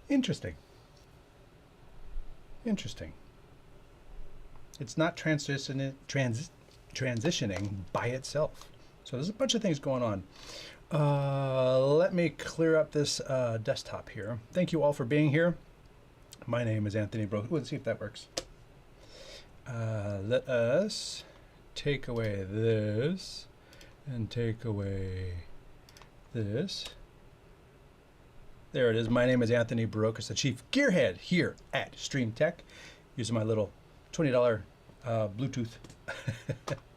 Interesting. Interesting. It's not transitioning by itself. So there's a bunch of things going on. Let me clear up this desktop here. Thank you all for being here. My name is Anthony Brook. Let's see if that works. Let us take away this and take away this. There it is. My name is Anthony Barokas, the Chief Gearhead here at StreamTek, using my little $20 Bluetooth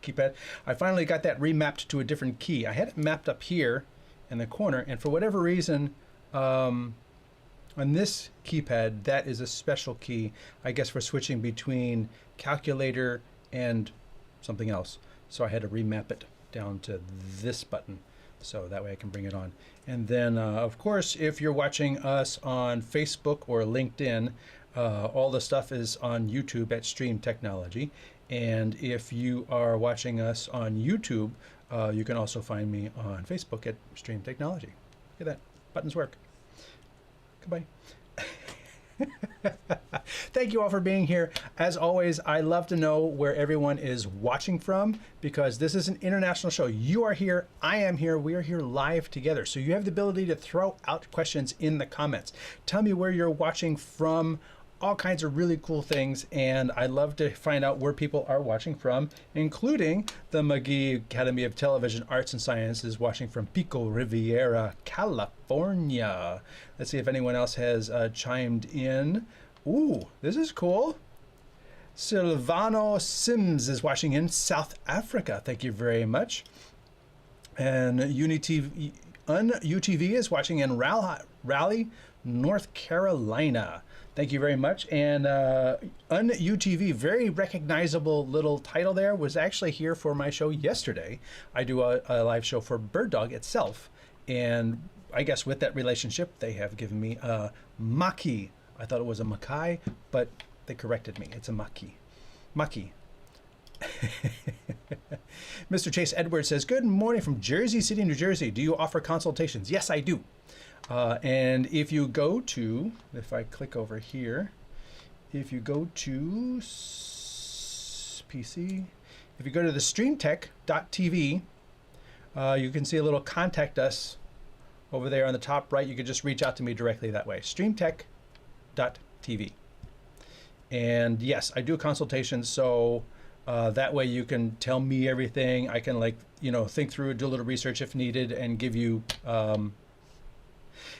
keypad. I finally got that remapped to a different key. I had it mapped up here in the corner, and for whatever reason, on this keypad, that is a special key, I guess, for switching between calculator and something else. So I had to remap it down to this button, so that way I can bring it on. And then, of course, if you're watching us on Facebook or LinkedIn, all the stuff is on YouTube at Stream Technology. And if you are watching us on YouTube, you can also find me on Facebook at Stream Technology. Look at that. Buttons work. Goodbye. Thank you all for being here. As always, I love to know where everyone is watching from, because this is an international show. You are here, I am here, we are here live together. So you have the ability to throw out questions in the comments. Tell me where you're watching from, all kinds of really cool things, and I love to find out where people are watching from, including the MAKI Academy of Television Arts and Sciences, watching from Pico Riviera, California. Let's see if anyone else has chimed in. Ooh, this is cool. Silvano Sims is watching in South Africa. Thank you very much. And UTV is watching in Raleigh, North Carolina. Thank you very much. And UTV, very recognizable little title there, was actually here for my show yesterday. I do a live show for BirdDog itself. And I guess with that relationship, they have given me a Maki. I thought it was a Makai, but they corrected me. It's a Maki. Maki. Mr. Chase Edwards says, good morning from Jersey City, New Jersey. Do you offer consultations? Yes, I do. And if you go to, if I click over here, if you go to PC, if you go to the StreamTek.tv, you can see a little contact us over there on the top right. You can just reach out to me directly that way. StreamTek.tv. And yes, I do consultations, so that way you can tell me everything. I can, like, think through it, do a little research if needed, and give you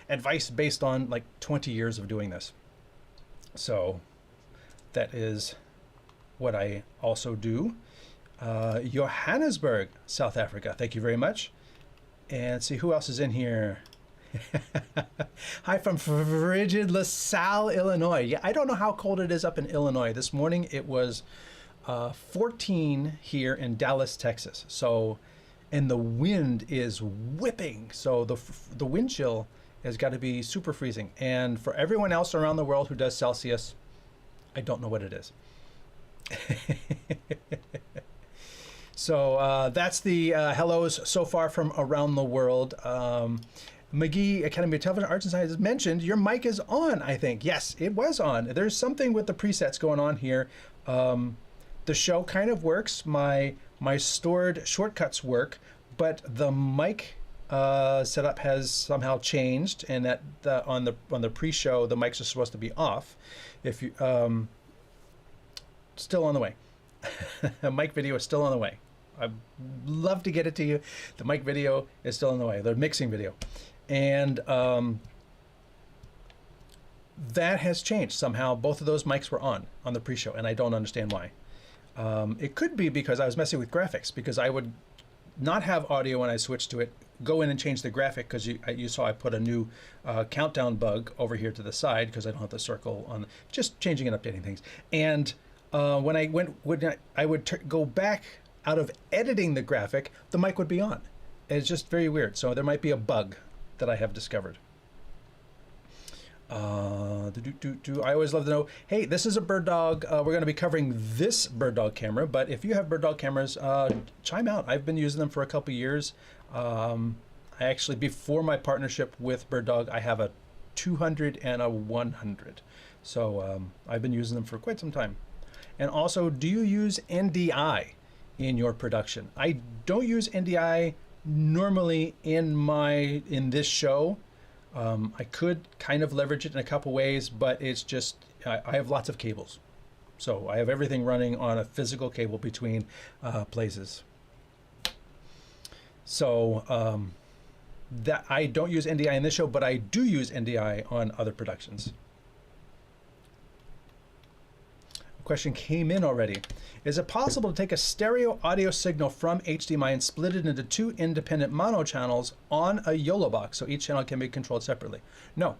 advice based on like 20 years of doing this. So that is what I also do. Johannesburg, South Africa. Thank you very much. And see who else is in here. Hi from frigid LaSalle, Illinois. Yeah, I don't know how cold it is up in Illinois. This morning it was 14 here in Dallas, Texas. So, and the wind is whipping. So the wind chill has got to be super freezing. And for everyone else around the world who does Celsius, I don't know what it is. So that's the hellos so far from around the world. MAKI Academy of Television Arts and Sciences mentioned your mic is on, I think. Yes, it was on. There's something with the presets going on here. The show kind of works. My stored shortcuts work, but the mic setup has somehow changed, and that on the pre-show the mics are supposed to be off. If you still on the way. A mic video is still on the way. I'd love to get it to you. The mic video is still on the way. The mixing video, and that has changed somehow. Both of those mics were on the pre-show, and I don't understand why. It could be because I was messing with graphics, because I would not have audio when I switched to it, go in and change the graphic, because you saw I put a new countdown bug over here to the side because I don't have the circle on, just changing and updating things. And when I would go back out of editing the graphic, the mic would be on. It's just very weird. So there might be a bug that I have discovered. I always love to know, hey, this is a BirdDog. We're going to be covering this BirdDog camera, but if you have BirdDog cameras, chime out. I've been using them for a couple years. I actually, before my partnership with BirdDog, I have a 200 and a 100. So I've been using them for quite some time. And also, do you use NDI in your production? I don't use NDI normally in this show. I could kind of leverage it in a couple ways, but it's just, I have lots of cables. So I have everything running on a physical cable between places. So that I don't use NDI in this show, but I do use NDI on other productions. A question came in already. Is it possible to take a stereo audio signal from HDMI and split it into 2 independent mono channels on a YOLOBOX so each channel can be controlled separately? No.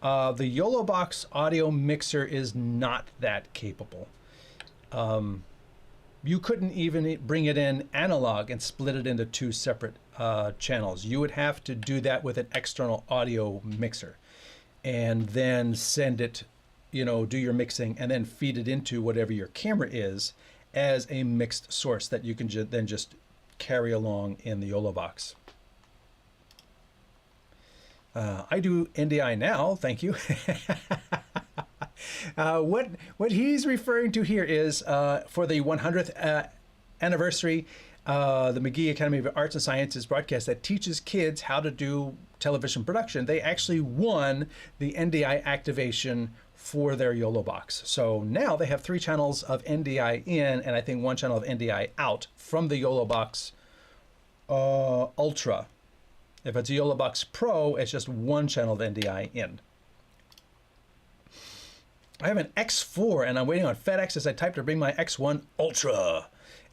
The YOLOBOX audio mixer is not that capable. You couldn't even bring it in analog and split it into 2 separate channels. You would have to do that with an external audio mixer and then send it, you know, do your mixing and then feed it into whatever your camera is as a mixed source that you can then just carry along in the YOLOBOX. I do NDI now, thank you. What he's referring to here is for the 100th anniversary, the McGee Academy of Arts and Sciences broadcast that teaches kids how to do television production. They actually won the NDI activation for their YOLOBOX. So now they have 3 channels of NDI in and I think 1 channel of NDI out from the YOLOBOX Ultra. If it's a YOLOBOX Pro, it's just 1 channel of NDI in. I have an X4 and I'm waiting on FedEx as I type to bring my X1 Ultra.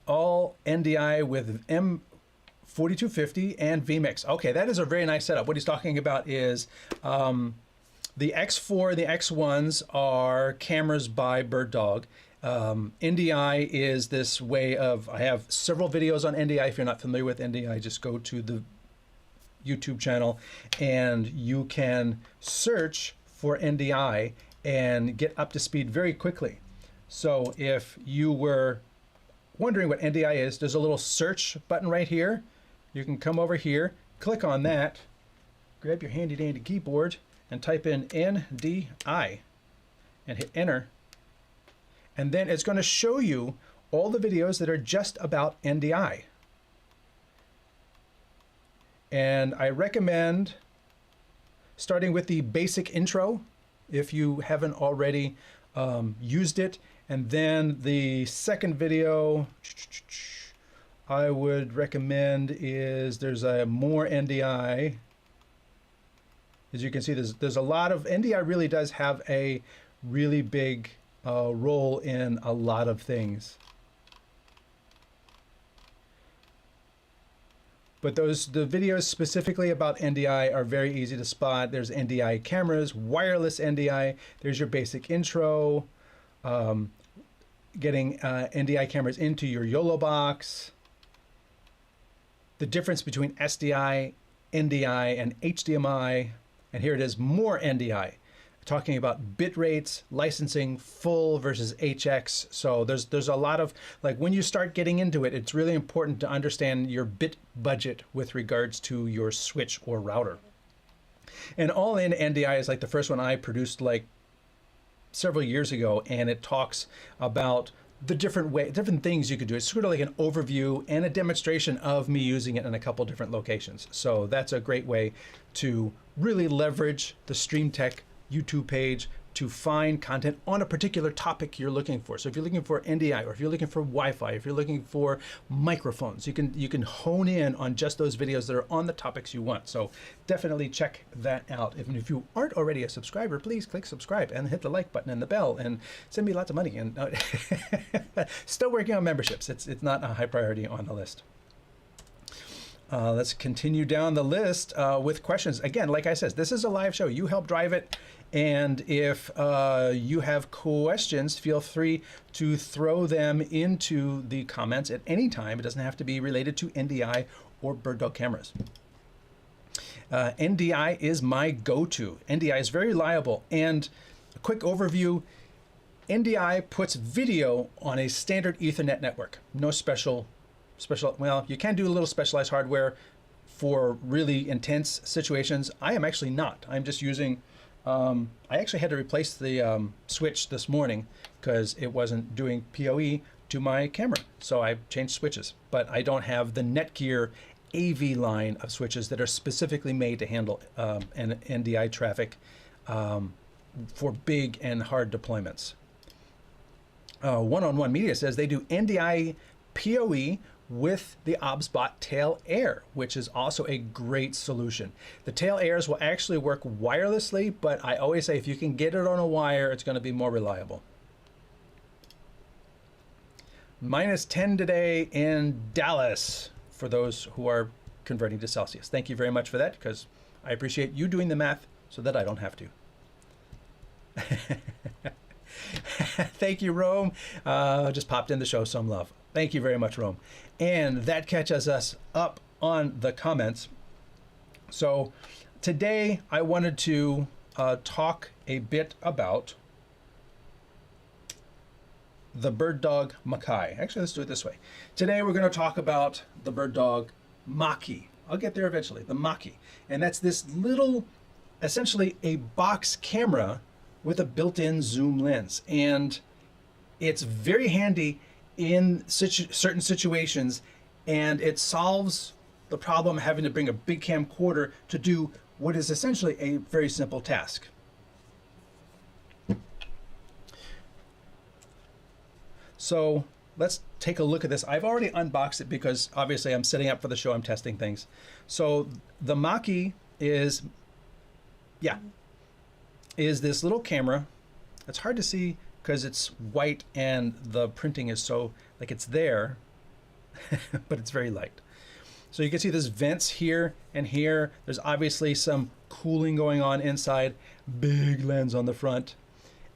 All NDI with M4250 and vMix. Okay, that is a very nice setup. What he's talking about is the X4 and the X1s are cameras by BirdDog. NDI is this way of, I have several videos on NDI. If you're not familiar with NDI, just go to the YouTube channel and you can search for NDI and get up to speed very quickly. So if you were wondering what NDI is, there's a little search button right here. You can come over here, click on that, grab your handy dandy keyboard and type in NDI and hit enter. And then it's going to show you all the videos that are just about NDI. And I recommend starting with the basic intro if you haven't already used it. And then the second video I would recommend is there's a more NDI. As you can see, there's a lot of NDI really does have a really big role in a lot of things. But the videos specifically about NDI are very easy to spot. There's NDI cameras, wireless NDI. There's your basic intro, getting NDI cameras into your YOLOBOX. The difference between SDI, NDI, and HDMI. And here it is, more NDI. Talking about bit rates, licensing, full versus HX. So there's a lot of, like when you start getting into it, it's really important to understand your bit budget with regards to your switch or router. And all in NDI is like the first one I produced like several years ago, and it talks about the different things you could do. It's sort of like an overview and a demonstration of me using it in a couple different locations. So that's a great way to really leverage the StreamTek YouTube page to find content on a particular topic you're looking for. So if you're looking for NDI, or if you're looking for Wi-Fi, if you're looking for microphones, you can hone in on just those videos that are on the topics you want. So definitely check that out. If you aren't already a subscriber, please click subscribe and hit the like button and the bell and send me lots of money. And still working on memberships. It's not a high priority on the list. Let's continue down the list with questions. Again, like I said, this is a live show. You help drive it. And if you have questions, feel free to throw them into the comments at any time. It doesn't have to be related to NDI or BirdDog cameras. NDI is my go-to. NDI is very reliable. And a quick overview, NDI puts video on a standard Ethernet network. No special, well, you can do a little specialized hardware. for really intense situations. I am actually not. I'm just using, I actually had to replace the switch this morning because it wasn't doing PoE to my camera. So I changed switches, but I don't have the Netgear AV line of switches that are specifically made to handle NDI traffic for big and hard deployments. One-on-One Media says they do NDI PoE with the OBSBot Tail Air, which is also a great solution. The Tail Airs will actually work wirelessly, but I always say if you can get it on a wire, it's going to be more reliable. -10 today in Dallas for those who are converting to Celsius. Thank you very much for that, because I appreciate you doing the math so that I don't have to. Thank you, Rome. Just popped in to show some love. Thank you very much, Rome. And that catches us up on the comments. So today I wanted to talk a bit about the BirdDog MAKI. Actually, let's do it this way. Today we're going to talk about the BirdDog MAKI. I'll get there eventually, the MAKI. And that's this little, essentially a box camera with a built-in zoom lens. And it's very handy in certain situations, and it solves the problem of having to bring a big camcorder to do what is essentially a very simple task. So let's take a look at this. I've already unboxed it because obviously I'm setting up for the show, I'm testing things. So the MAKI is this little camera. It's hard to see because it's white and the printing is so, like, it's there, but it's very light. So you can see there's vents here and here. There's obviously some cooling going on inside, big lens on the front,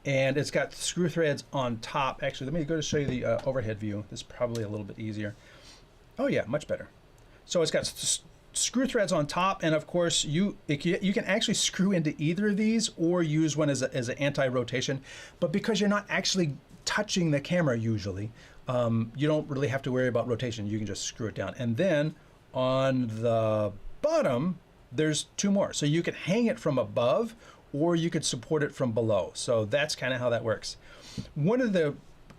and it's got screw threads on top. Actually, let me go to show you the overhead view. This is probably a little bit easier. Oh yeah, much better. So it's got screw threads on top, and of course you can actually screw into either of these or use one as an anti-rotation, but because you're not actually touching the camera usually, you don't really have to worry about rotation. You can just screw it down. And then on the bottom there's two more, so you can hang it from above or you could support it from below. So that's kind of how that works. One of the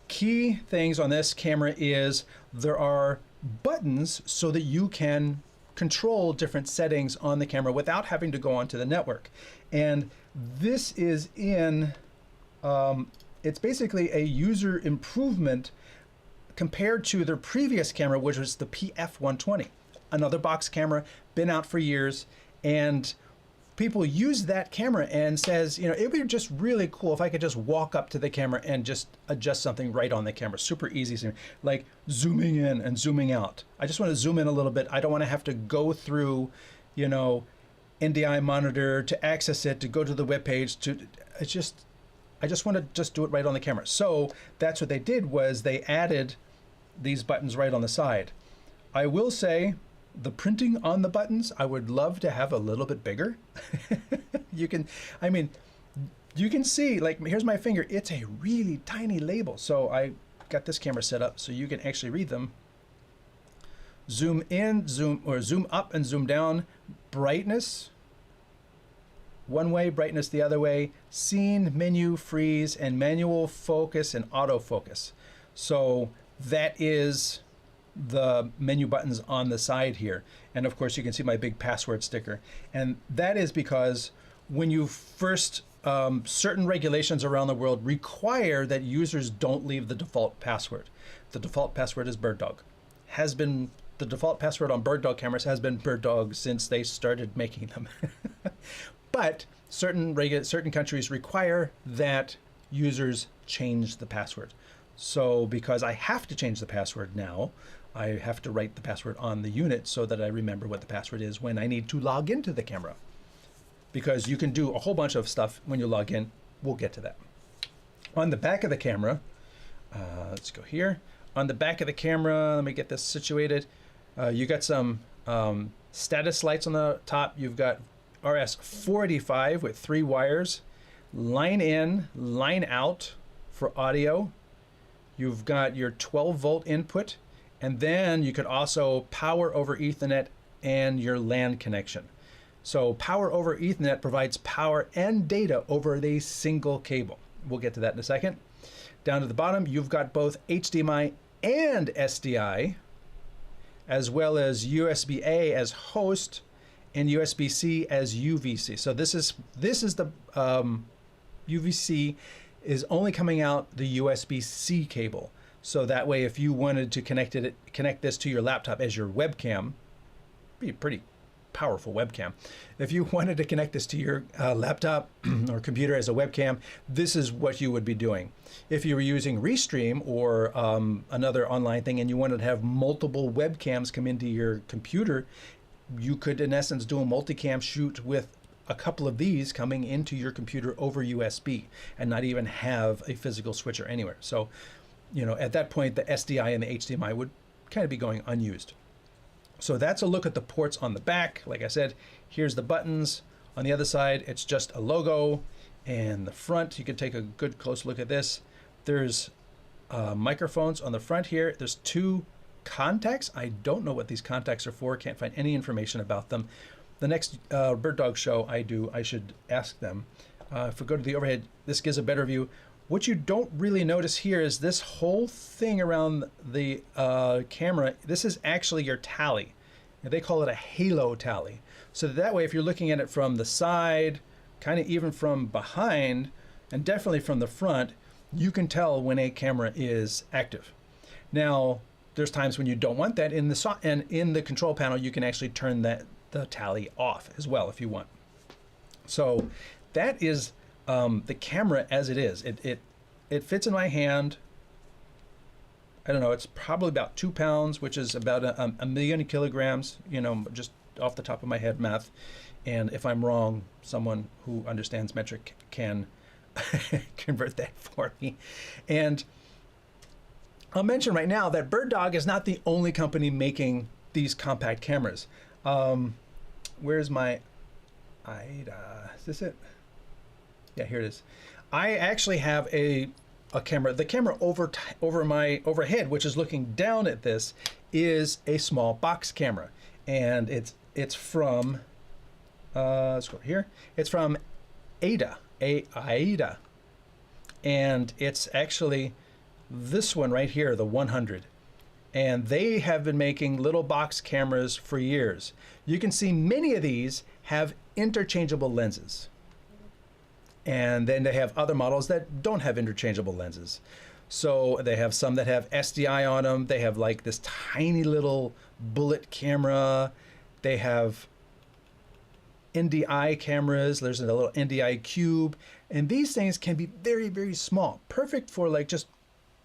key things on this camera is there are buttons so that you can control different settings on the camera without having to go onto the network. And this is in, it's basically a user improvement compared to their previous camera, which was the PF120. Another box camera, been out for years, and people use that camera and says, you know, it would be just really cool if I could just walk up to the camera and just adjust something right on the camera. Super easy, like zooming in and zooming out. I just want to zoom in a little bit. I don't want to have to go through, you know, NDI monitor to access it, to go to the web page. I just want to just do it right on the camera. So that's what they did, was they added these buttons right on the side. I will say, the printing on the buttons, I would love to have a little bit bigger. You can see, like, here's my finger. It's a really tiny label. So I got this camera set up so you can actually read them. Zoom in, zoom up and zoom down. Brightness one way, brightness the other way. Scene, menu, freeze, and manual focus and autofocus. So that is the menu buttons on the side here. And of course you can see my big password sticker. And that is because when you first, certain regulations around the world require that users don't leave the default password. The default password is BirdDog. The default password on BirdDog cameras has been BirdDog since they started making them. But certain countries require that users change the password. So because I have to change the password now, I have to write the password on the unit so that I remember what the password is when I need to log into the camera. Because you can do a whole bunch of stuff when you log in. We'll get to that. On the back of the camera, let's go here. On the back of the camera, let me get this situated. You got some status lights on the top. You've got RS-485 with 3 wires, line in, line out for audio. You've got your 12-volt input, and then you could also power over Ethernet and your LAN connection. So power over Ethernet provides power and data over a single cable. We'll get to that in a second. Down to the bottom, you've got both HDMI and SDI, as well as USB-A as host and USB-C as UVC. So this is the UVC is only coming out the USB-C cable. So that way, if you wanted to connect this to your laptop as your webcam, be a pretty powerful webcam. If you wanted to connect this to your laptop or computer as a webcam, this is what you would be doing. If you were using Restream or another online thing and you wanted to have multiple webcams come into your computer, you could in essence do a multicam shoot with a couple of these coming into your computer over USB and not even have a physical switcher anywhere. So, you know, at that point, the SDI and the HDMI would kind of be going unused. So that's a look at the ports on the back. Like I said, here's the buttons. On the other side, it's just a logo. And the front, you can take a good close look at this. There's microphones on the front here. There's 2 contacts. I don't know what these contacts are for. Can't find any information about them. The next BirdDog show I should ask them. If we go to the overhead, this gives a better view. What you don't really notice here is this whole thing around the camera. This is actually your tally. They call it a halo tally. So that way, if you're looking at it from the side, kind of even from behind, and definitely from the front, you can tell when a camera is active. Now, there's times when you don't want that. In the control panel, you can actually turn the tally off as well if you want. So that is the camera as it is. It fits in my hand. I don't know, it's probably about 2 pounds, which is about a million kilograms, you know, just off the top of my head math. And if I'm wrong, someone who understands metric can convert that for me. And I'll mention right now that BirdDog is not the only company making these compact cameras. Where's my IDA? Is this it? Yeah, here it is. I actually have a camera. The camera over my overhead, which is looking down at this, is a small box camera, and it's from let's go here. It's from AIDA, and it's actually this one right here, the 100. And they have been making little box cameras for years. You can see many of these have interchangeable lenses. And then they have other models that don't have interchangeable lenses. So they have some that have SDI on them. They have like this tiny little bullet camera. They have NDI cameras. There's a little NDI cube. And these things can be very, very small. Perfect for like just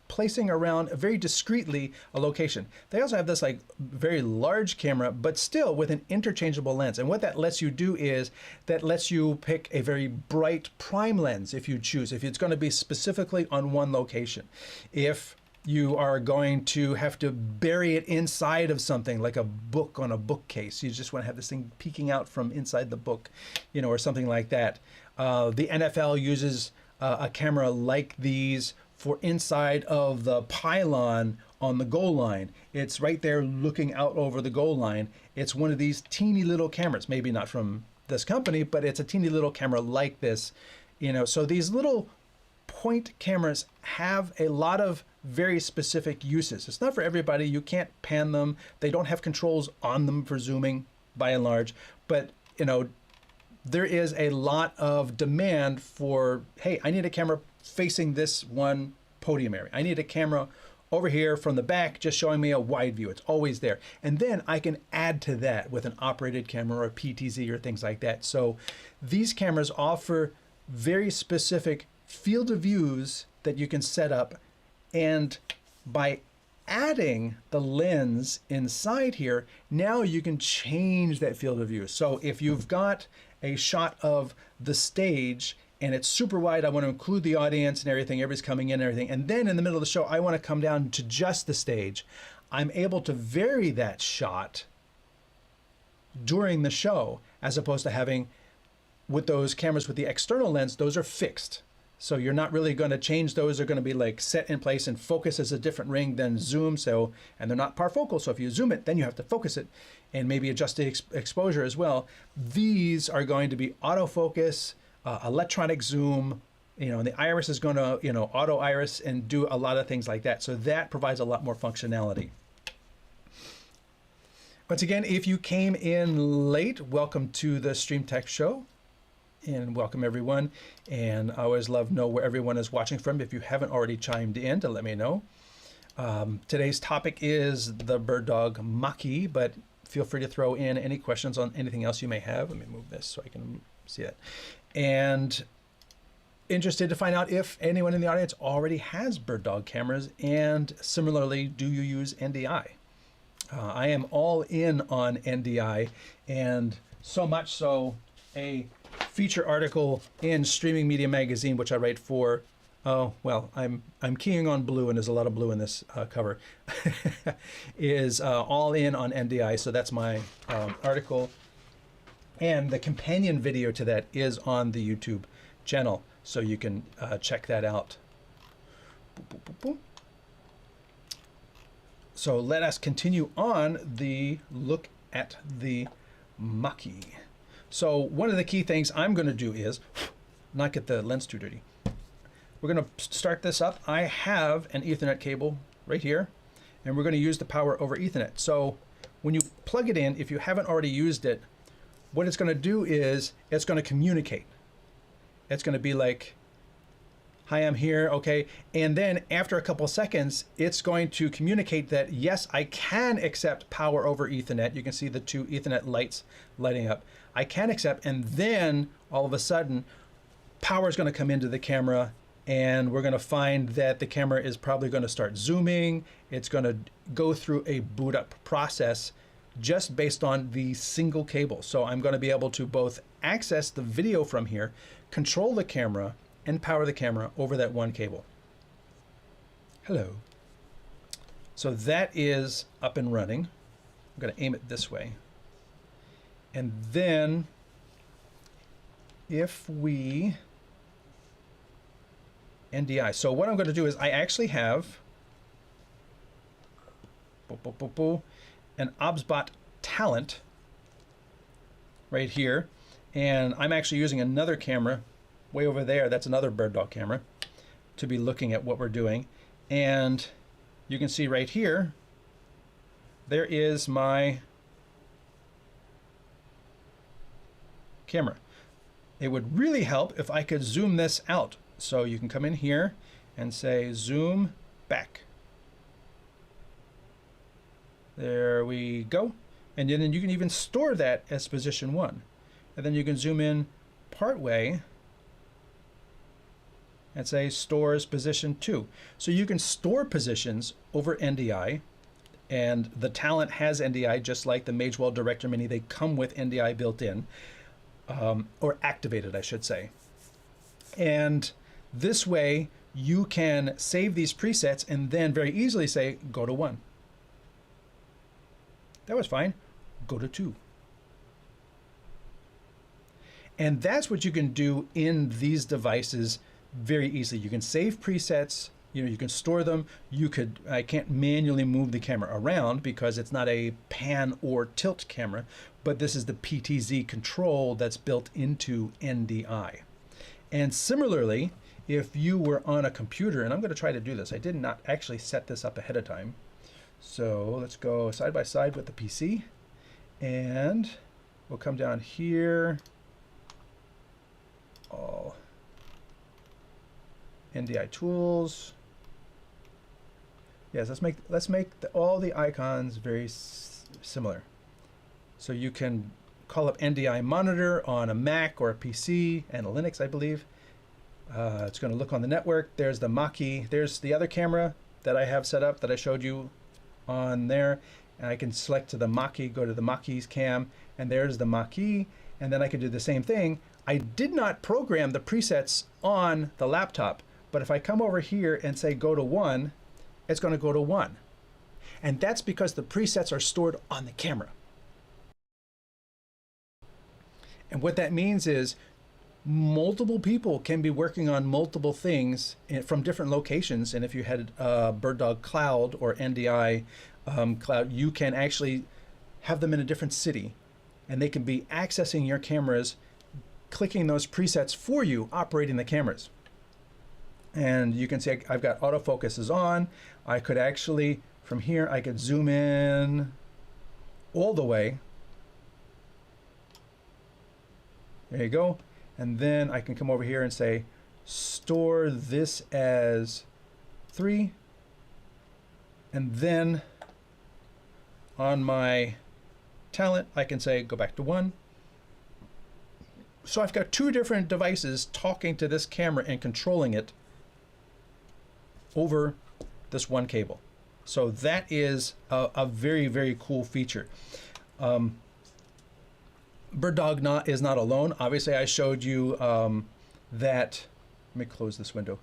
placing around very discreetly a location. They also have this like very large camera, but still with an interchangeable lens. And what that lets you do is that lets you pick a very bright prime lens if you choose, if it's going to be specifically on one location. If you are going to have to bury it inside of something like a book on a bookcase, you just want to have this thing peeking out from inside the book, you know, or something like that. The NFL uses a camera like these for inside of the pylon on the goal line. It's right there looking out over the goal line. It's one of these teeny little cameras, maybe not from this company, but it's a teeny little camera like this, you know. So these little point cameras have a lot of very specific uses. It's not for everybody. You can't pan them. They don't have controls on them for zooming by and large, but you know, there is a lot of demand for, hey, I need a camera facing this one podium area. I need a camera over here from the back just showing me a wide view. It's always there. And then I can add to that with an operated camera or a PTZ or things like that. So these cameras offer very specific field of views that you can set up. And by adding the lens inside here, now you can change that field of view. So if you've got a shot of the stage and it's super wide, I want to include the audience and everything, everybody's coming in and everything, and then in the middle of the show, I want to come down to just the stage, I'm able to vary that shot during the show, as opposed to having, with those cameras with the external lens, those are fixed. So you're not really going to change those. They're going to be like set in place, and focus is a different ring than zoom. So, and they're not parfocal. So if you zoom it, then you have to focus it and maybe adjust the exposure as well. These are going to be autofocus, electronic zoom, and the iris is going to, auto iris and do a lot of things like that. So that provides a lot more functionality. Once again, if you came in late, welcome to the StreamTek show. And welcome everyone, and I always love to know where everyone is watching from. If you haven't already chimed in, to let me know. Today's topic is the BirdDog MAKI, but feel free to throw in any questions on anything else you may have. Let me move this so I can see it. And interested to find out if anyone in the audience already has BirdDog cameras, and similarly, do you use NDI? I am all in on NDI, and so much so a feature article in Streaming Media Magazine, which I write for. Oh, well, I'm keying on blue, and there's a lot of blue in this cover, is all in on NDI. So that's my article. And the companion video to that is on the YouTube channel. So you can check that out. Boop, boop, boop, boop. So let us continue on the look at the MAKI. So one of the key things I'm going to do is not get the lens too dirty. We're going to start this up. I have an Ethernet cable right here, and we're going to use the power over Ethernet. So when you plug it in, if you haven't already used it, what it's going to do is it's going to communicate. It's going to be like, hi, I'm here, okay. And then after a couple of seconds, it's going to communicate that, yes, I can accept power over Ethernet. You can see the two Ethernet lights lighting up. I can accept, and then all of a sudden, power is going to come into the camera, and we're going to find that the camera is probably going to start zooming. It's going to go through a boot up process just based on the single cable. So I'm going to be able to both access the video from here, control the camera, and power the camera over that one cable. Hello. So that is up and running. I'm going to aim it this way. And then if we NDI. So what I'm going to do is I actually have an OBSBot talent right here. And I'm actually using another camera way over there. That's another BirdDog camera to be looking at what we're doing. And you can see right here, there is my camera. It would really help if I could zoom this out. So you can come in here and say zoom back. There we go. And then you can even store that as position 1. And then you can zoom in part way and say stores position 2. So you can store positions over NDI, and the Talent has NDI just like the Magewell Director Mini. They come with NDI built in, or activated, I should say. And this way you can save these presets and then very easily say, go to 1. That was fine. Go to 2. And that's what you can do in these devices very easily. You can save presets, you can store them. I can't manually move the camera around because it's not a pan or tilt camera, but this is the PTZ control that's built into NDI. And similarly, if you were on a computer, and I'm going to try to do this, I did not actually set this up ahead of time. So let's go side by side with the PC, and we'll come down here, all NDI tools. Yes, let's make all the icons very similar. So you can call up NDI monitor on a Mac or a PC and a Linux, I believe. It's going to look on the network. There's the MAKI. There's the other camera that I have set up that I showed you on there. And I can select to the MAKI, go to the MAKI's cam, and there's the MAKI. And then I can do the same thing. I did not program the presets on the laptop, but if I come over here and say go to 1, it's going to go to 1. And that's because the presets are stored on the camera. And what that means is multiple people can be working on multiple things from different locations. And if you had BirdDog Cloud or NDI Cloud, you can actually have them in a different city, and they can be accessing your cameras, clicking those presets for you, operating the cameras. And you can see I've got autofocus is on. I could actually, from here, I could zoom in all the way. There you go. And then I can come over here and say, store this as 3. And then on my talent, I can say, go back to 1. So I've got 2 different devices talking to this camera and controlling it over this one cable. So that is a very, very cool feature. BirdDog is not alone. Obviously, I showed you that. Let me close this window.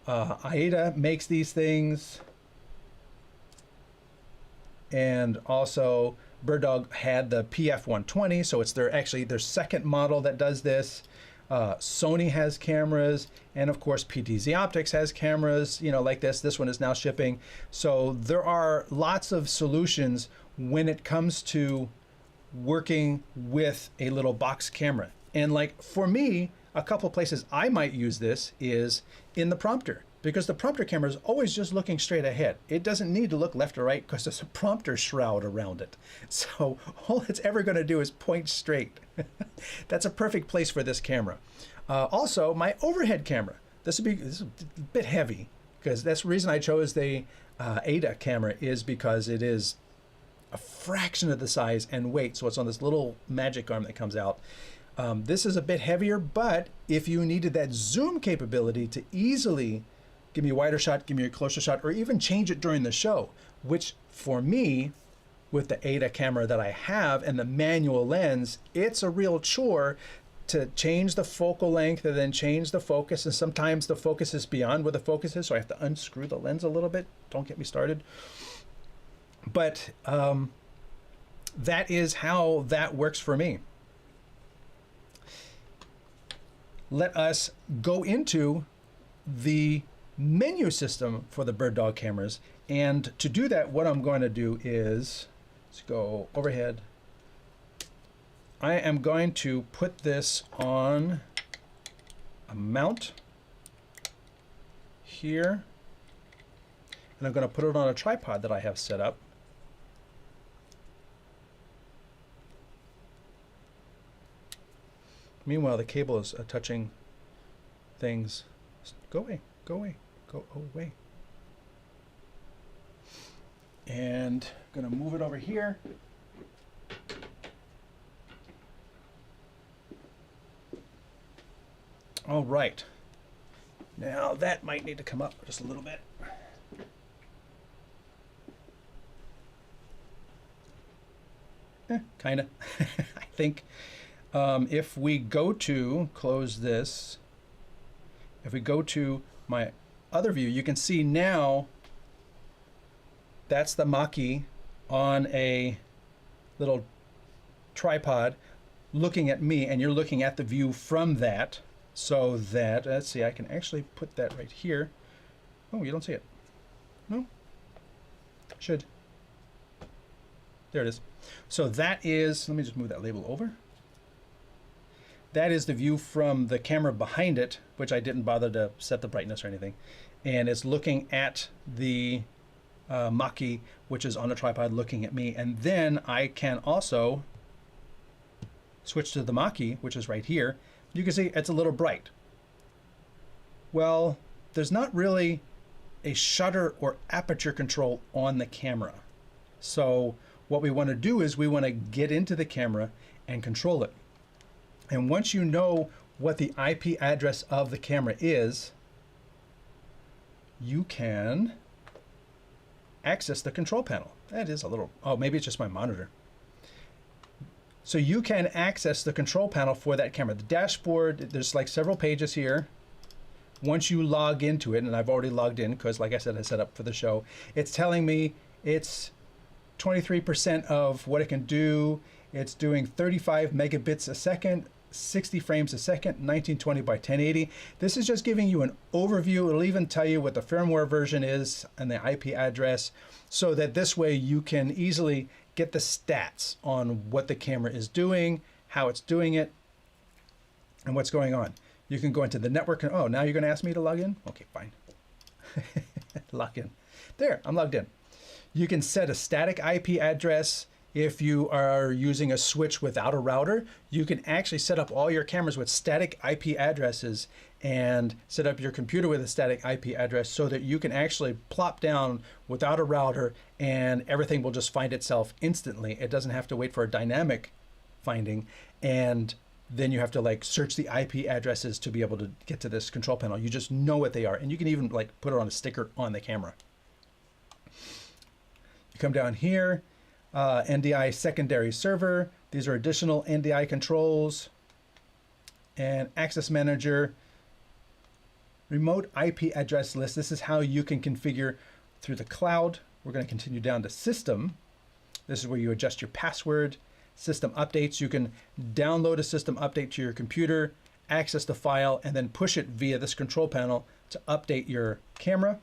AIDA makes these things, and also BirdDog had the PF120, so it's their second model that does this. Sony has cameras, and of course PTZ Optics has cameras, like this. This one is now shipping. So there are lots of solutions when it comes to working with a little box camera. And like for me, a couple places I might use this is in the prompter, because the prompter camera is always just looking straight ahead. It doesn't need to look left or right because there's a prompter shroud around it. So all it's ever going to do is point straight. That's a perfect place for this camera. Also, my overhead camera. This is a bit heavy, because that's the reason I chose the AIDA camera, is because it is a fraction of the size and weight. So it's on this little magic arm that comes out. This is a bit heavier, but if you needed that zoom capability to easily give me a wider shot, give me a closer shot, or even change it during the show, which for me, with the AIDA camera that I have and the manual lens, it's a real chore to change the focal length and then change the focus. And sometimes the focus is beyond where the focus is, so I have to unscrew the lens a little bit. Don't get me started. But that is how that works for me. Let us go into the menu system for the BirdDog cameras. And to do that, what I'm going to do is, let's go overhead. I am going to put this on a mount here. And I'm going to put it on a tripod that I have set up. Meanwhile, the cable is touching things. Go away, go away, go away. And I'm gonna move it over here. All right. Now that might need to come up just a little bit. Kinda, I think. If we go to close this, if we go to my other view, you can see now that's the Maki on a little tripod looking at me, and you're looking at the view from that. So that, let's see, I can actually put that right here. Oh, you don't see it. No? Should. There it is. So that is, let me just move that label over. That is the view from the camera behind it, which I didn't bother to set the brightness or anything. And it's looking at the Maki, which is on a tripod looking at me. And then I can also switch to the Maki, which is right here. You can see it's a little bright. Well, there's not really a shutter or aperture control on the camera. So what we want to do is we want to get into the camera and control it. And once you know what the IP address of the camera is, you can access the control panel. That is a little, oh, maybe it's just my monitor. So you can access the control panel for that camera. The dashboard, there's like several pages here. Once you log into it, and I've already logged in because, like I said, I set up for the show, it's telling me it's 23% of what it can do. It's doing 35 megabits a second, 60 frames a second, 1920 by 1080. This is just giving you an overview. It'll even tell you what the firmware version is and the IP address, so that this way you can easily get the stats on what the camera is doing, how it's doing it, and what's going on. You can go into the network and, oh, now you're going to ask me to log in? Okay, fine. Log in. There, I'm logged in. You can set a static IP address. If you are using a switch without a router, you can actually set up all your cameras with static IP addresses and set up your computer with a static IP address so that you can actually plop down without a router and everything will just find itself instantly. It doesn't have to wait for a dynamic finding, and then you have to like search the IP addresses to be able to get to this control panel. You just know what they are, and you can even like put it on a sticker on the camera. You come down here, NDI secondary server. These are additional NDI controls, and access manager, remote IP address list. This is how you can configure through the cloud. We're going to continue down to system. This is where you adjust your password. System updates. You can download a system update to your computer, access the file, and then push it via this control panel to update your camera,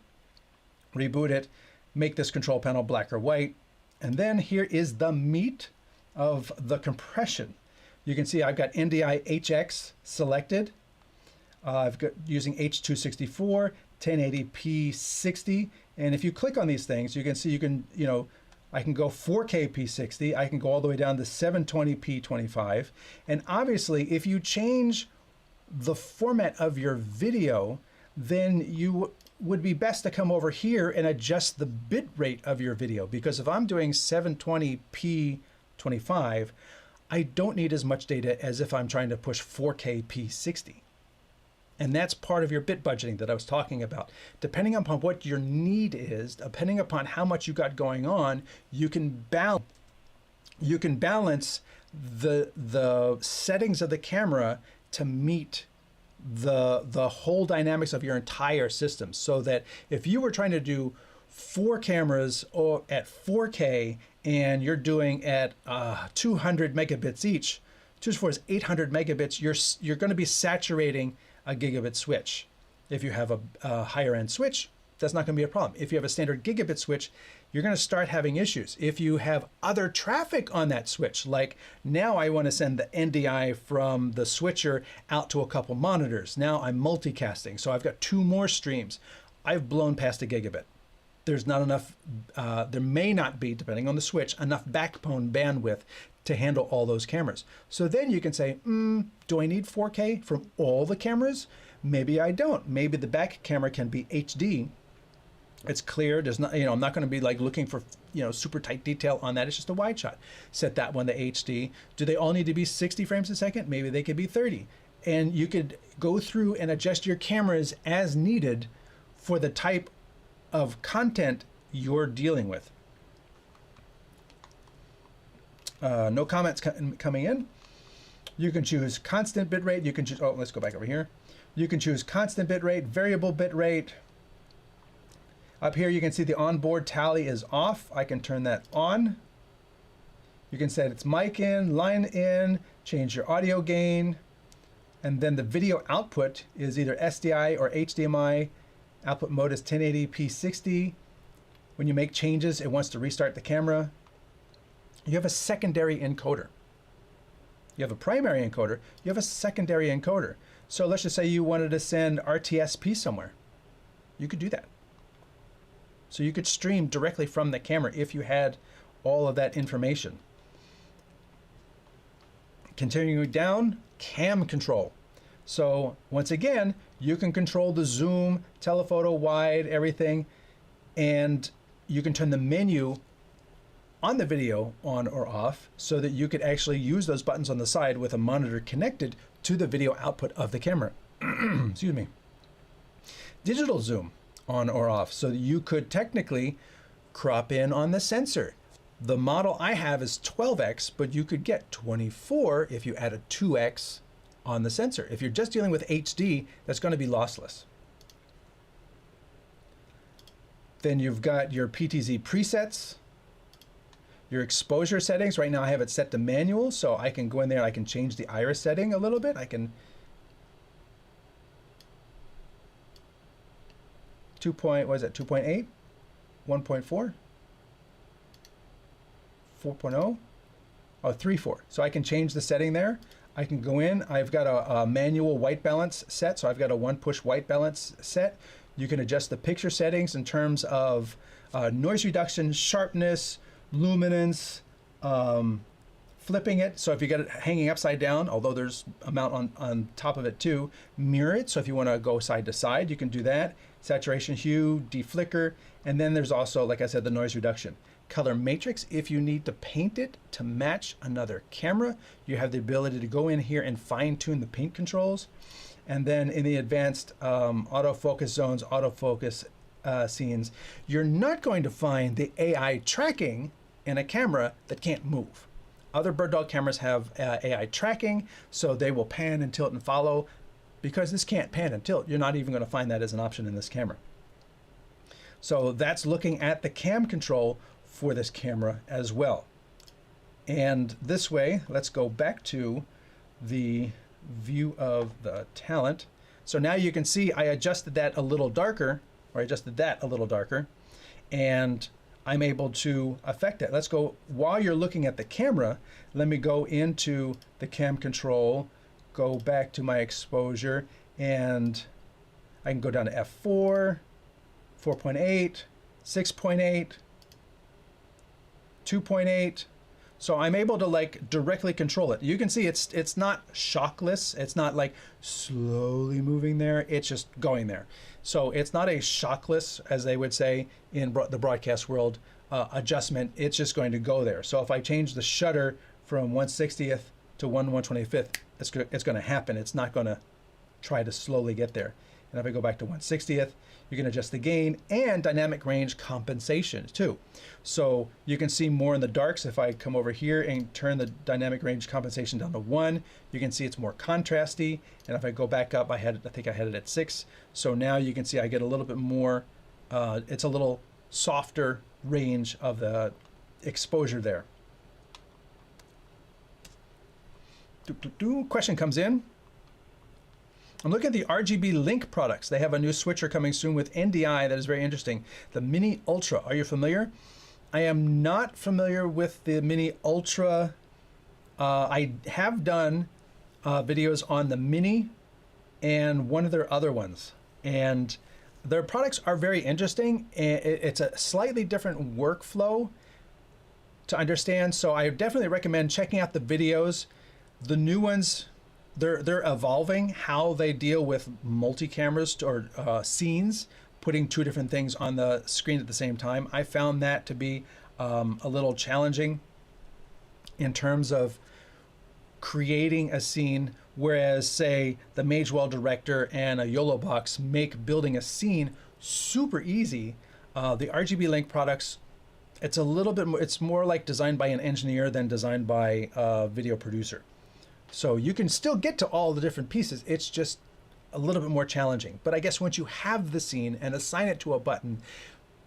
reboot it, make this control panel black or white. And then here is the meat of the compression. You can see I've got NDI HX selected. I've got using H264, 1080p 60. And if you click on these things, you can see you can, I can go 4K P60, I can go all the way down to 720p 25. And obviously, if you change the format of your video, then you would be best to come over here and adjust the bit rate of your video. Because if I'm doing 720p 25, I don't need as much data as if I'm trying to push 4K P60. And that's part of your bit budgeting that I was talking about. Depending upon what your need is, depending upon how much you got going on, you can balance the settings of the camera to meet the whole dynamics of your entire system. So that if you were trying to do 4 cameras or at 4K and you're doing at 200 megabits each, 2 to 4 is 800 megabits, you're going to be saturating a gigabit switch. If you have a higher end switch, that's not going to be a problem. If you have a standard gigabit switch, you're going to start having issues. If you have other traffic on that switch, like now I want to send the NDI from the switcher out to a couple monitors. Now I'm multicasting, so I've got 2 more streams. I've blown past a gigabit. There's not enough, there may not be, depending on the switch, enough backbone bandwidth to handle all those cameras. So then you can say, do I need 4K from all the cameras? Maybe I don't. Maybe the back camera can be HD. It's clear. There's not, I'm not going to be like looking for, super tight detail on that. It's just a wide shot. Set that one to HD. Do they all need to be 60 frames a second? Maybe they could be 30. And you could go through and adjust your cameras as needed for the type of content you're dealing with. No comments coming in. You can choose constant bitrate. You can choose, let's go back over here. You can choose constant bitrate, variable bitrate. Up here you can see the onboard tally is off. I can turn that on. You can set its mic in, line in, change your audio gain. And then the video output is either SDI or HDMI. Output mode is 1080p 60. When you make changes, it wants to restart the camera. You have a secondary encoder. You have a primary encoder, you have a secondary encoder. So let's just say you wanted to send RTSP somewhere. You could do that. So you could stream directly from the camera if you had all of that information. Continuing down, cam control. So once again, you can control the zoom, telephoto, wide, everything, and you can turn the menu on the video on or off so that you could actually use those buttons on the side with a monitor connected to the video output of the camera. Excuse me. Digital zoom on or off so that you could technically crop in on the sensor. The model I have is 12x, but you could get 24 if you add a 2x on the sensor. If you're just dealing with HD, that's going to be lossless. Then you've got your PTZ presets. Your exposure settings, right now I have it set to manual, so I can go in there and I can change the iris setting a little bit. I can 2.8, 1.4, 4.0, oh, 3.4. So I can change the setting there. I can go in, I've got a manual white balance set, so I've got a one push white balance set. You can adjust the picture settings in terms of noise reduction, sharpness, luminance, flipping it. So if you get it hanging upside down, although there's a mount on top of it too, mirror it. So if you want to go side to side, you can do that. Saturation, hue, deflicker, and then there's also, like I said, the noise reduction. Color matrix, if you need to paint it to match another camera, you have the ability to go in here and fine tune the paint controls. And then in the advanced autofocus zones, autofocus scenes, you're not going to find the AI tracking in a camera that can't move. Other BirdDog cameras have AI tracking, so they will pan and tilt and follow. Because this can't pan and tilt, you're not even going to find that as an option in this camera. So that's looking at the cam control for this camera as well. And this way, let's go back to the view of the talent. So now you can see I adjusted that a little darker, or I adjusted that a little darker, and I'm able to affect it. Let's go, while you're looking at the camera, let me go into the cam control, go back to my exposure, and I can go down to f4, 4.8, 6.8, 2.8. So I'm able to like directly control it. You can see it's not shockless. It's not like slowly moving there. It's just going there. So it's not a shockless, as they would say in the broadcast world, adjustment. It's just going to go there. So if I change the shutter from 1/60th to 1/125th, it's going to happen. It's not going to try to slowly get there. And if I go back to 1/60th, you can adjust the gain and dynamic range compensation too. So you can see more in the darks. If I come over here and turn the dynamic range compensation down to 1, you can see it's more contrasty. And if I go back up, I think I had it at 6. So now you can see I get a little bit more, it's a little softer range of the exposure there. Question comes in. I'm looking at the RGB Link products. They have a new switcher coming soon with NDI that is very interesting. The Mini Ultra. Are you familiar? I am not familiar with the Mini Ultra. I have done videos on the Mini and one of their other ones. And their products are very interesting. It's a slightly different workflow to understand. So I definitely recommend checking out the videos. The new ones, they're evolving how they deal with multi-cameras or scenes, putting two different things on the screen at the same time. I found that to be a little challenging in terms of creating a scene, whereas say the Magewell director and a YOLOBOX make building a scene super easy. The RGB Link products, it's a little bit more, it's more like designed by an engineer than designed by a video producer. So you can still get to all the different pieces. It's just a little bit more challenging. But I guess once you have the scene and assign it to a button,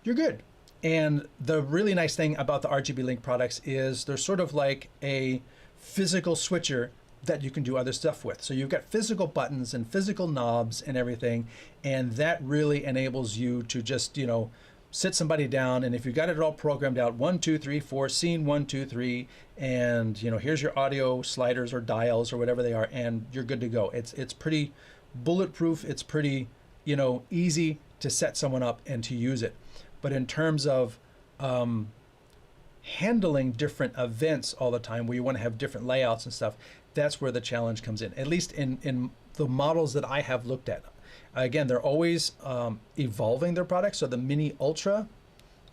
you're good. And the really nice thing about the RGB Link products is they're sort of like a physical switcher that you can do other stuff with. So you've got physical buttons and physical knobs and everything. And that really enables you to just, you know, sit somebody down, and if you've got it all programmed out, 1, 2, 3, 4, scene 1, 2, 3, and you know, here's your audio sliders or dials or whatever they are, and you're good to go. It's pretty bulletproof. It's pretty, you know, easy to set someone up and to use it. But in terms of handling different events all the time, where you want to have different layouts and stuff, that's where the challenge comes in. At least in the models that I have looked at. Again, they're always evolving their products. So the Mini Ultra,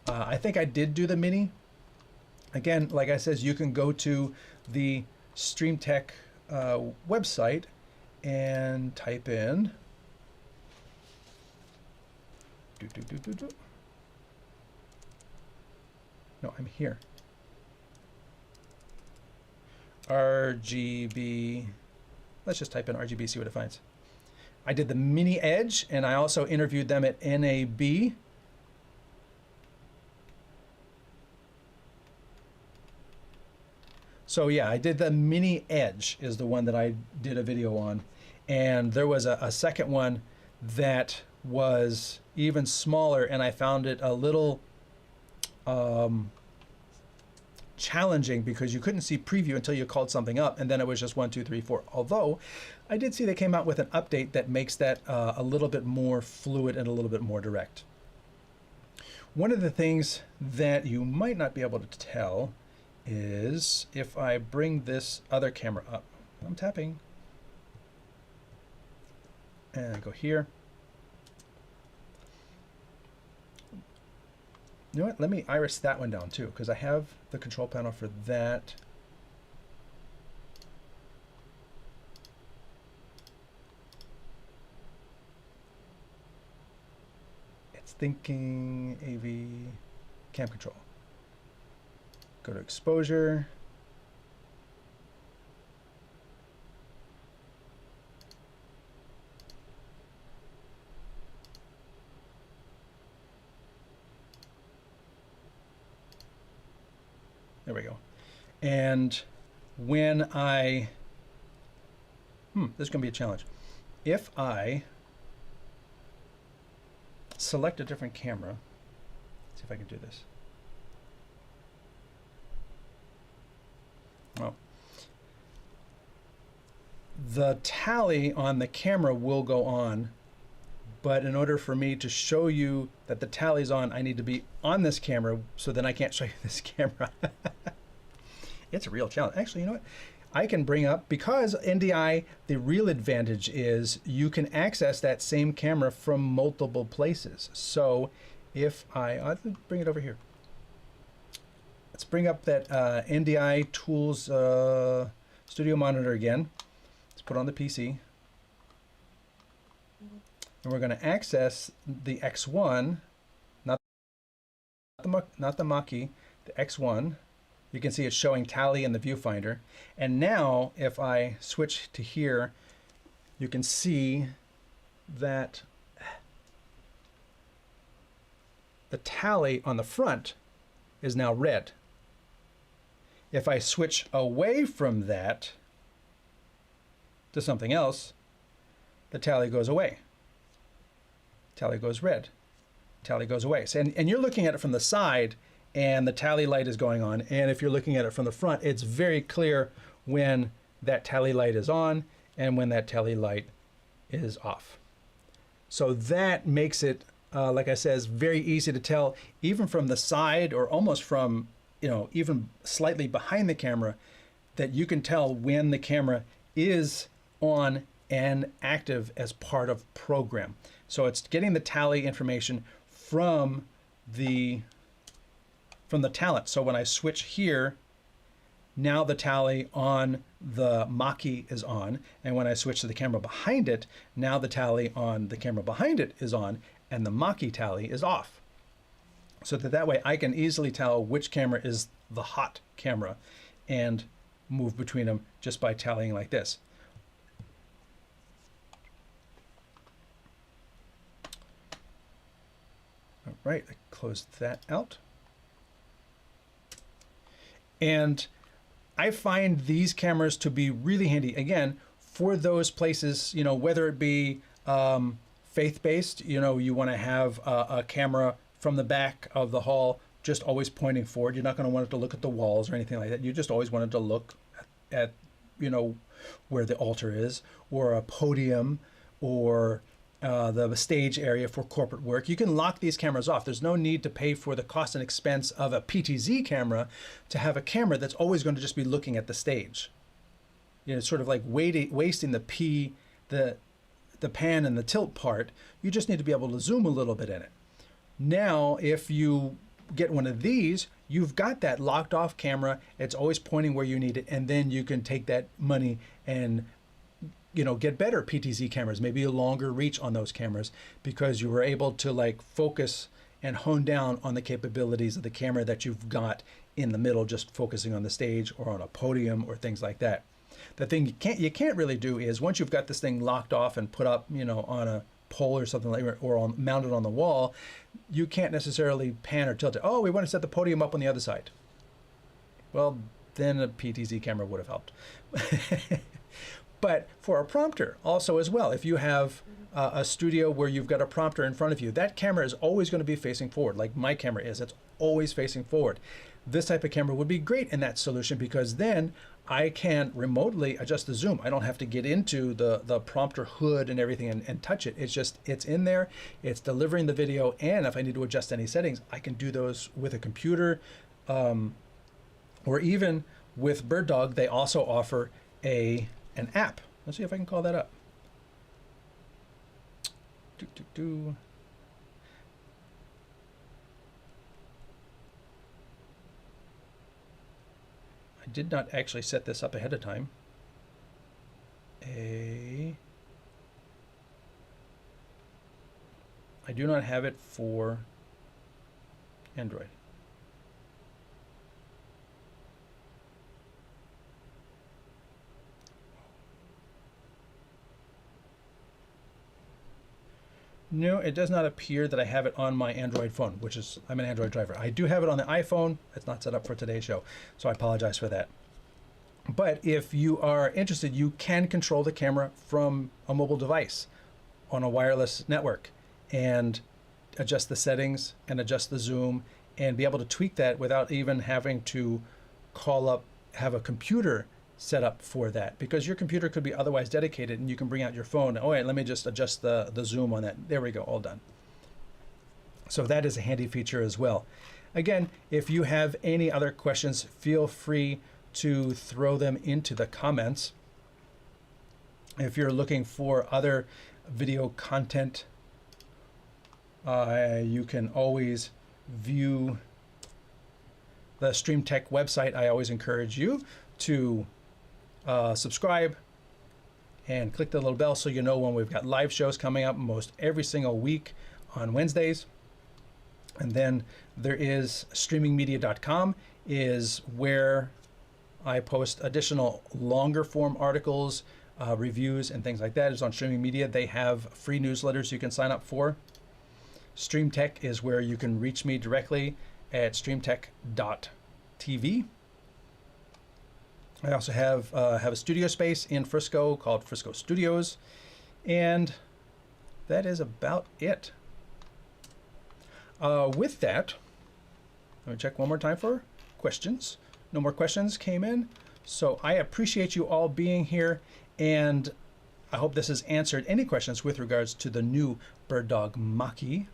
I think I did do the Mini. Again, like I said, you can go to the StreamTek website and type in no, I'm here. RGB. Let's just type in RGB, see what it finds. I did the Mini Edge, and I also interviewed them at NAB. So yeah, I did the mini edge is the one that I did a video on. And there was a second one that was even smaller, and I found it a little challenging because you couldn't see preview until you called something up, and then it was just 1, 2, 3, 4. Although I did see they came out with an update that makes that a little bit more fluid and a little bit more direct. One of the things that you might not be able to tell is if I bring this other camera up. I'm tapping. And I go here. You know what? Let me iris that one down too, because I have the control panel for that. It's thinking AV cam control. Go to exposure. There we go. And when I, this is going to be a challenge. If I select a different camera, let's see if I can do this. Oh. The tally on the camera will go on, but in order for me to show you that the tally's on, I need to be on this camera, so then I can't show you this camera. It's a real challenge. Actually, you know what? I can bring up, because NDI, the real advantage is you can access that same camera from multiple places. So if I'll bring it over here. Let's bring up that NDI Tools Studio Monitor again. Let's put it on the PC. And we're going to access the X1, not the Maki, the X1. You can see it's showing tally in the viewfinder. And now if I switch to here, you can see that the tally on the front is now red. If I switch away from that to something else, the tally goes away. Tally goes red. Tally goes away. So, and you're looking at it from the side, and the tally light is going on. And if you're looking at it from the front, it's very clear when that tally light is on and when that tally light is off. So that makes it, like I said, very easy to tell, even from the side or almost from, even slightly behind the camera, that you can tell when the camera is on and active as part of program. So it's getting the tally information from the talent. So when I switch here, now the tally on the Maki is on, and when I switch to the camera behind it, now the tally on the camera behind it is on, and the Maki tally is off. So that way I can easily tell which camera is the hot camera and move between them just by tallying like this. All right, I closed that out. And I find these cameras to be really handy, again, for those places, whether it be faith-based, you want to have a camera from the back of the hall just always pointing forward. You're not going to want it to look at the walls or anything like that. You just always want it to look at where the altar is, or a podium, or the stage area for corporate work. You can lock these cameras off. There's no need to pay for the cost and expense of a PTZ camera to have a camera that's always going to just be looking at the stage. It's sort of like wasting the pan and the tilt part. You just need to be able to zoom a little bit in it. Now, if you get one of these, you've got that locked off camera. It's always pointing where you need it, and then you can take that money and get better PTZ cameras, maybe a longer reach on those cameras, because you were able to focus and hone down on the capabilities of the camera that you've got in the middle, just focusing on the stage or on a podium or things like that. The thing you can't really do is, once you've got this thing locked off and put up, on a pole or something like that, or mounted on the wall, you can't necessarily pan or tilt it. Oh, we want to set the podium up on the other side. Well, then a PTZ camera would have helped. But for a prompter also as well, if you have a studio where you've got a prompter in front of you, that camera is always going to be facing forward, like my camera is. It's always facing forward. This type of camera would be great in that solution, because then I can remotely adjust the zoom. I don't have to get into the prompter hood and everything and touch it. It's just, it's in there, it's delivering the video, and if I need to adjust any settings, I can do those with a computer, or even with BirdDog, they also offer an app. Let's see if I can call that up. I did not actually set this up ahead of time. I do not have it for Android. No, it does not appear that I have it on my Android phone, which is, I'm an Android driver. I do have it on the iPhone. It's not set up for today's show, so I apologize for that. But if you are interested, you can control the camera from a mobile device on a wireless network and adjust the settings and adjust the zoom and be able to tweak that without even having to call up, have a computer set up for that, because your computer could be otherwise dedicated and you can bring out your phone. Oh wait, let me just adjust the zoom on that. There we go, all done. So that is a handy feature as well. Again, if you have any other questions, feel free to throw them into the comments. If you're looking for other video content, you can always view the StreamTek website. I always encourage you to subscribe and click the little bell so you know when we've got live shows coming up most every single week on Wednesdays. And then there is streamingmedia.com is where I post additional longer form articles, reviews and things like that. It's on Streaming Media. They have free newsletters you can sign up for. StreamTek is where you can reach me directly at streamtek.tv. I also have a studio space in Frisco called Frisco Studios, and that is about it. With that, let me check one more time for questions. No more questions came in, so I appreciate you all being here, and I hope this has answered any questions with regards to the new BirdDog MAKI.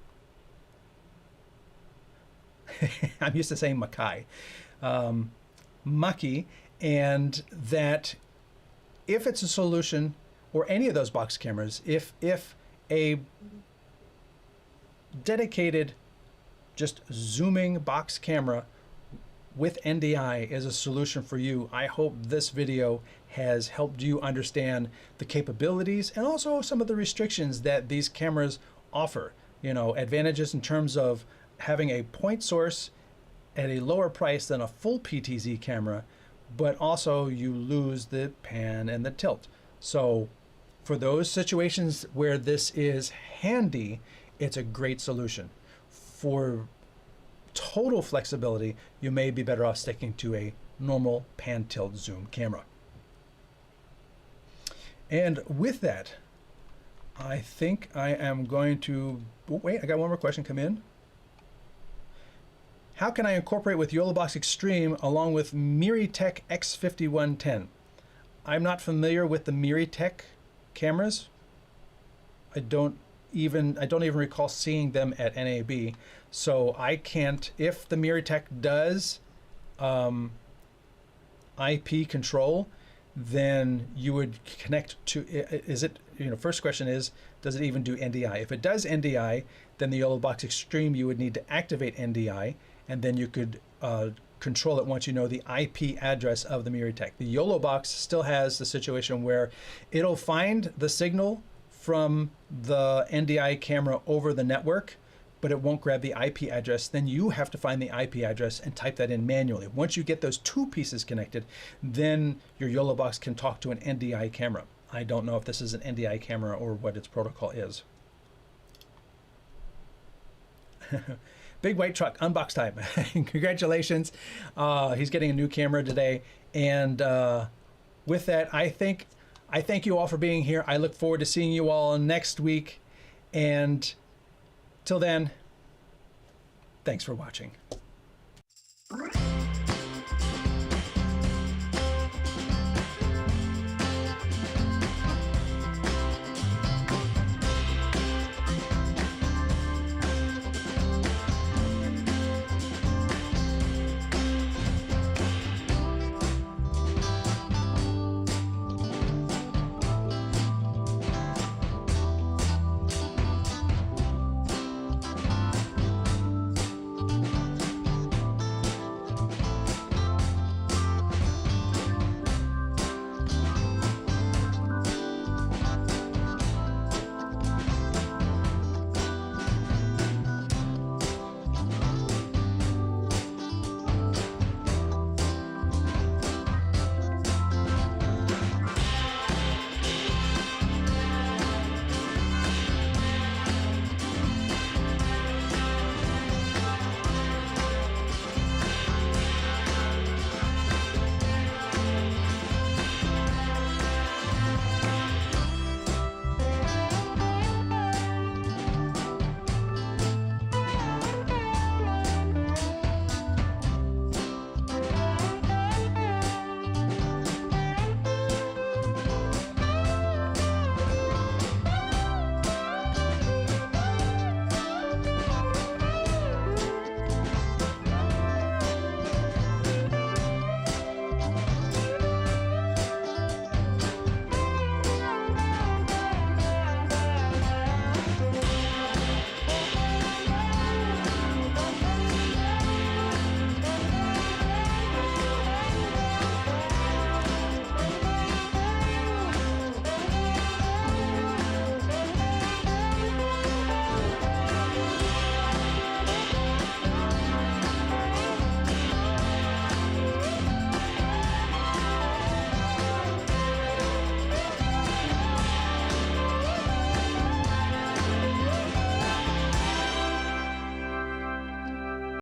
I'm used to saying Makai. MAKI. And that if it's a solution, or any of those box cameras, if a dedicated just zooming box camera with NDI is a solution for you, I hope this video has helped you understand the capabilities and also some of the restrictions that these cameras offer. You know, advantages in terms of having a point source at a lower price than a full PTZ camera, but also you lose the pan and the tilt. So for those situations where this is handy, it's a great solution. For total flexibility, you may be better off sticking to a normal pan tilt zoom camera. And with that, I think I am going to, oh, wait, I got one more question come in. How can I incorporate with YOLOBOX Extreme along with MiriTek X5110? I'm not familiar with the MiriTek cameras. I don't even recall seeing them at NAB, so I can't. If the MiriTek does IP control, then you would connect to. Is it? You know, first question is, does it even do NDI? If it does NDI, then the YOLOBOX Extreme you would need to activate NDI, and then you could control it once you know the IP address of the MiriTek. The YOLOBOX still has the situation where it'll find the signal from the NDI camera over the network, but it won't grab the IP address. Then you have to find the IP address and type that in manually. Once you get those two pieces connected, then your YOLOBOX can talk to an NDI camera. I don't know if this is an NDI camera or what its protocol is. Big white truck, unbox time. Congratulations. He's getting a new camera today. And with that, I thank you all for being here. I look forward to seeing you all next week. And till then, thanks for watching.